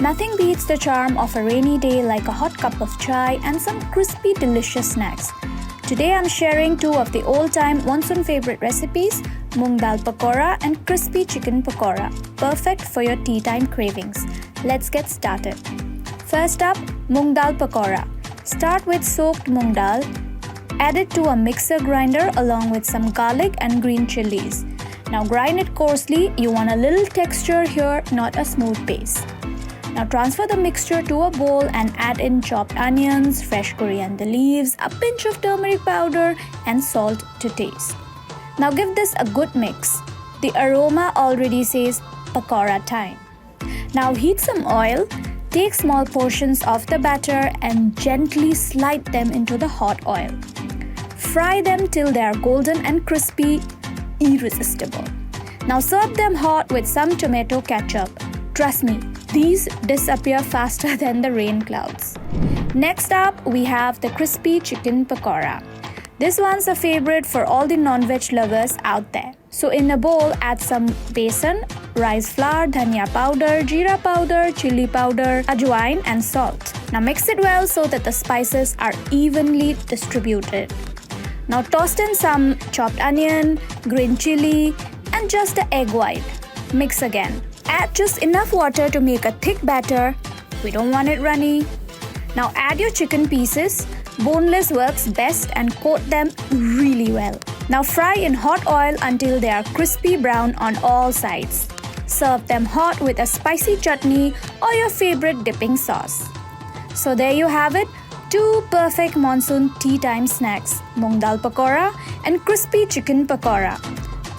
Nothing beats the charm of a rainy day like a hot cup of chai and some crispy, delicious snacks. Today I'm sharing two of the all-time monsoon favorite recipes, Moong Dal Pakoda and crispy chicken pakora, perfect for your tea time cravings. Let's get started. First up, Moong Dal Pakoda. Start with soaked moong dal. Add it to a mixer grinder along with some garlic and green chilies. Now grind it coarsely. You want a little texture here, not a smooth paste. Now transfer the mixture to a bowl and add in chopped onions, fresh coriander leaves, a pinch of turmeric powder and salt to taste. Now give this a good mix. The aroma already says pakora time. Now heat some oil. Take small portions of the batter and gently slide them into the hot oil. Fry them till they are golden and crispy, irresistible. Now serve them hot with some tomato ketchup. Trust me, these disappear faster than the rain clouds. Next up, we have the crispy chicken pakora. This one's a favorite for all the non-veg lovers out there. So in a bowl, add some besan, rice flour, dhania powder, jeera powder, chili powder, ajwain and salt. Now mix it well so that the spices are evenly distributed. Now toss in some chopped onion, green chili and just the egg white. Mix again. Add just enough water to make a thick batter. We don't want it runny. Now add your chicken pieces. Boneless works best and coat them really well. Now fry in hot oil until they are crispy brown on all sides. Serve them hot with a spicy chutney or your favorite dipping sauce. So there you have it, two perfect monsoon tea time snacks, Moong Dal Pakoda and crispy chicken pakora.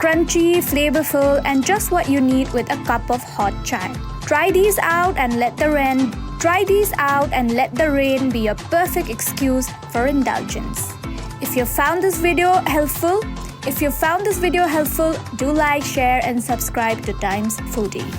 Crunchy, flavorful and just what you need with a cup of hot chai. Try these out and let the rain be your perfect excuse for indulgence. If you found this video helpful, do like, share and subscribe to Times Foodie.